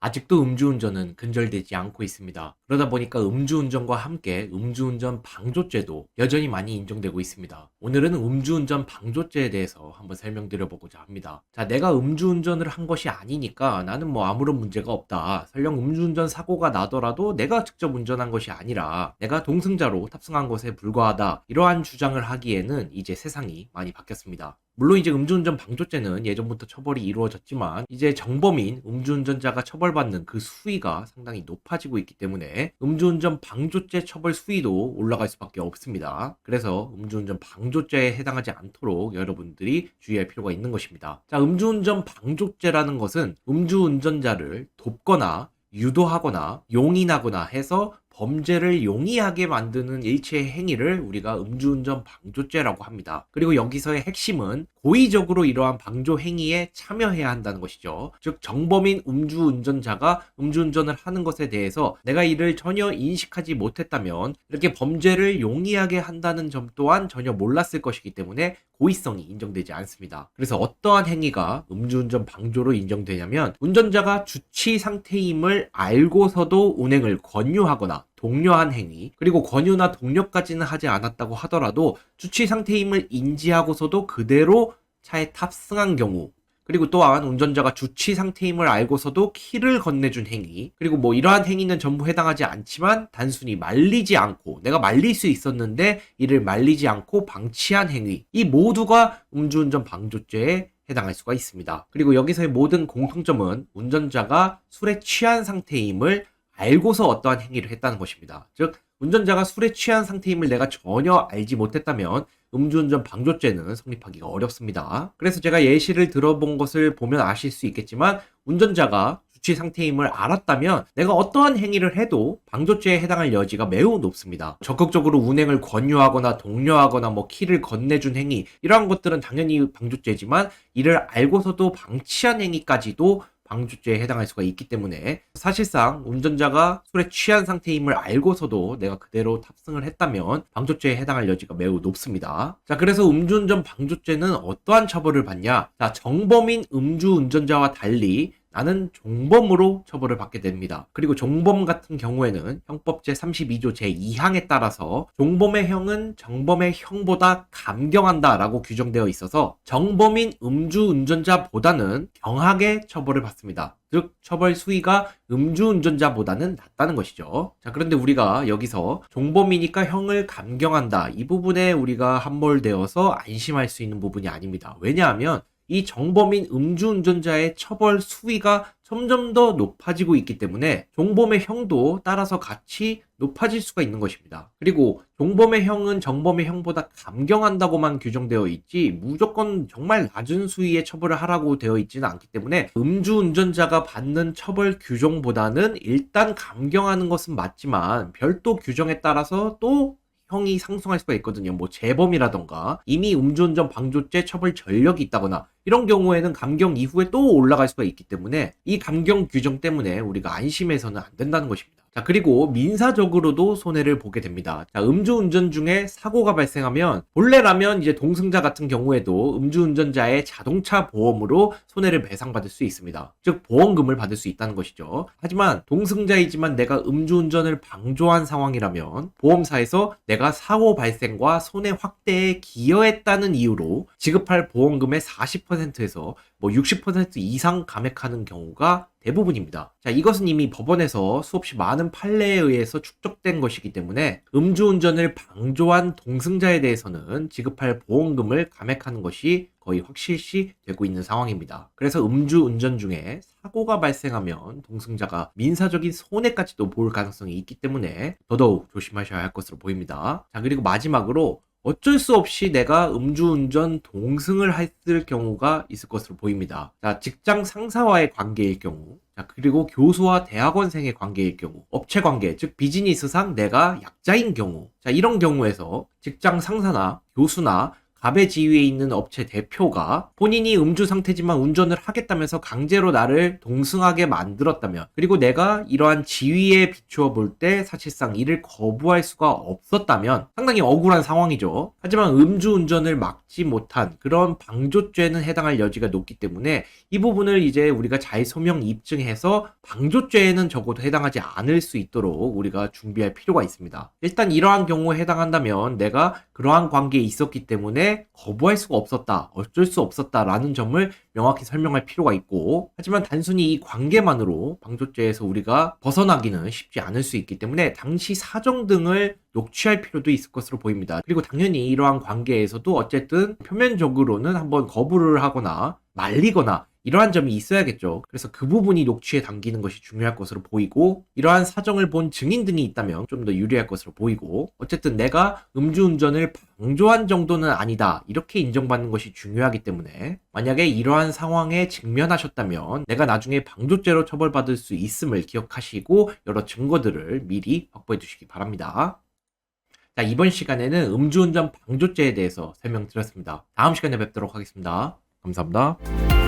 아직도 음주운전은 근절되지 않고 있습니다. 그러다 보니까 음주운전과 함께 음주운전 방조죄도 여전히 많이 인정되고 있습니다. 오늘은 음주운전 방조죄에 대해서 한번 설명드려보고자 합니다. 자, 내가 음주운전을 한 것이 아니니까 나는 뭐 아무런 문제가 없다. 설령 음주운전 사고가 나더라도 내가 직접 운전한 것이 아니라 내가 동승자로 탑승한 것에 불과하다. 이러한 주장을 하기에는 이제 세상이 많이 바뀌었습니다. 물론 이제 음주운전 방조죄는 예전부터 처벌이 이루어졌지만 이제 정범인 음주운전자가 처벌받는 그 수위가 상당히 높아지고 있기 때문에 음주운전 방조죄 처벌 수위도 올라갈 수밖에 없습니다. 그래서 음주운전 방조죄에 해당하지 않도록 여러분들이 주의할 필요가 있는 것입니다. 자, 음주운전 방조죄라는 것은 음주운전자를 돕거나 유도하거나 용인하거나 해서 범죄를 용이하게 만드는 일체의 행위를 우리가 음주운전 방조죄라고 합니다. 그리고 여기서의 핵심은 고의적으로 이러한 방조 행위에 참여해야 한다는 것이죠. 즉 정범인 음주운전자가 음주운전을 하는 것에 대해서 내가 이를 전혀 인식하지 못했다면 이렇게 범죄를 용이하게 한다는 점 또한 전혀 몰랐을 것이기 때문에 고의성이 인정되지 않습니다. 그래서 어떠한 행위가 음주운전 방조로 인정되냐면 운전자가 주치 상태임을 알고서도 운행을 권유하거나 독려한 행위, 그리고 권유나 독려까지는 하지 않았다고 하더라도 주치 상태임을 인지하고서도 그대로 차에 탑승한 경우, 그리고 또한 운전자가 주치 상태임을 알고서도 키를 건네준 행위, 그리고 뭐 이러한 행위는 전부 해당하지 않지만 단순히 말리지 않고, 내가 말릴 수 있었는데 이를 말리지 않고 방치한 행위, 이 모두가 음주운전 방조죄에 해당할 수가 있습니다. 그리고 여기서의 모든 공통점은 운전자가 술에 취한 상태임을 알고서 어떠한 행위를 했다는 것입니다. 즉 운전자가 술에 취한 상태임을 내가 전혀 알지 못했다면 음주운전 방조죄는 성립하기가 어렵습니다. 그래서 제가 예시를 들어본 것을 보면 아실 수 있겠지만 운전자가 주치 상태임을 알았다면 내가 어떠한 행위를 해도 방조죄에 해당할 여지가 매우 높습니다. 적극적으로 운행을 권유하거나 독려하거나 뭐 키를 건네준 행위, 이러한 것들은 당연히 방조죄지만 이를 알고서도 방치한 행위까지도 방조죄에 해당할 수가 있기 때문에 사실상 운전자가 술에 취한 상태임을 알고서도 내가 그대로 탑승을 했다면 방조죄에 해당할 여지가 매우 높습니다. 자, 그래서 음주운전 방조죄는 어떠한 처벌을 받냐? 자, 정범인 음주운전자와 달리 나는 종범으로 처벌을 받게 됩니다. 그리고 종범 같은 경우에는 형법 제32조 제2항에 따라서 종범의 형은 정범의 형보다 감경한다 라고 규정되어 있어서 정범인 음주운전자보다는 경하게 처벌을 받습니다. 즉 처벌 수위가 음주운전자보다는 낮다는 것이죠. 자, 그런데 우리가 여기서 종범이니까 형을 감경한다, 이 부분에 우리가 함몰되어서 안심할 수 있는 부분이 아닙니다. 왜냐하면 이 정범인 음주운전자의 처벌 수위가 점점 더 높아지고 있기 때문에 종범의 형도 따라서 같이 높아질 수가 있는 것입니다. 그리고 종범의 형은 정범의 형보다 감경한다고만 규정되어 있지 무조건 정말 낮은 수위의 처벌을 하라고 되어 있지는 않기 때문에 음주운전자가 받는 처벌 규정보다는 일단 감경하는 것은 맞지만 별도 규정에 따라서 또 형이 상승할 수가 있거든요. 뭐 재범이라던가 이미 음주운전 방조죄 처벌 전력이 있다거나 이런 경우에는 감경 이후에 또 올라갈 수가 있기 때문에 이 감경 규정 때문에 우리가 안심해서는 안 된다는 것입니다. 자, 그리고 민사적으로도 손해를 보게 됩니다. 자, 음주운전 중에 사고가 발생하면 본래라면 이제 동승자 같은 경우에도 음주운전자의 자동차 보험으로 손해를 배상받을 수 있습니다. 즉 보험금을 받을 수 있다는 것이죠. 하지만 동승자이지만 내가 음주운전을 방조한 상황이라면 보험사에서 내가 사고 발생과 손해 확대에 기여했다는 이유로 지급할 보험금의 40%에서 뭐 60% 이상 감액하는 경우가 대부분입니다. 자, 이것은 이미 법원에서 수없이 많은 판례에 의해서 축적된 것이기 때문에 음주운전을 방조한 동승자에 대해서는 지급할 보험금을 감액하는 것이 거의 확실시 되고 있는 상황입니다. 그래서 음주운전 중에 사고가 발생하면 동승자가 민사적인 손해까지도 볼 가능성이 있기 때문에 더더욱 조심하셔야 할 것으로 보입니다. 자, 그리고 마지막으로 어쩔 수 없이 내가 음주운전 동승을 했을 경우가 있을 것으로 보입니다. 자, 직장 상사와의 관계일 경우, 자, 그리고 교수와 대학원생의 관계일 경우, 업체 관계, 즉 비즈니스상 내가 약자인 경우, 자, 이런 경우에서 직장 상사나 교수나 갑의 지위에 있는 업체 대표가 본인이 음주 상태지만 운전을 하겠다면서 강제로 나를 동승하게 만들었다면, 그리고 내가 이러한 지위에 비추어 볼 때 사실상 이를 거부할 수가 없었다면 상당히 억울한 상황이죠. 하지만 음주운전을 막지 못한 그런 방조죄는 해당할 여지가 높기 때문에 이 부분을 이제 우리가 잘 소명 입증해서 방조죄에는 적어도 해당하지 않을 수 있도록 우리가 준비할 필요가 있습니다. 일단 이러한 경우에 해당한다면 내가 그러한 관계에 있었기 때문에 거부할 수가 없었다, 어쩔 수 없었다라는 점을 명확히 설명할 필요가 있고, 하지만 단순히 이 관계만으로 방조죄에서 우리가 벗어나기는 쉽지 않을 수 있기 때문에 당시 사정 등을 녹취할 필요도 있을 것으로 보입니다. 그리고 당연히 이러한 관계에서도 어쨌든 표면적으로는 한번 거부를 하거나 말리거나 이러한 점이 있어야겠죠. 그래서 그 부분이 녹취에 담기는 것이 중요할 것으로 보이고, 이러한 사정을 본 증인 등이 있다면 좀 더 유리할 것으로 보이고, 어쨌든 내가 음주운전을 방조한 정도는 아니다, 이렇게 인정받는 것이 중요하기 때문에 만약에 이러한 상황에 직면하셨다면 내가 나중에 방조죄로 처벌받을 수 있음을 기억하시고 여러 증거들을 미리 확보해 두시기 바랍니다. 자, 이번 시간에는 음주운전 방조죄에 대해서 설명드렸습니다. 다음 시간에 뵙도록 하겠습니다. 감사합니다.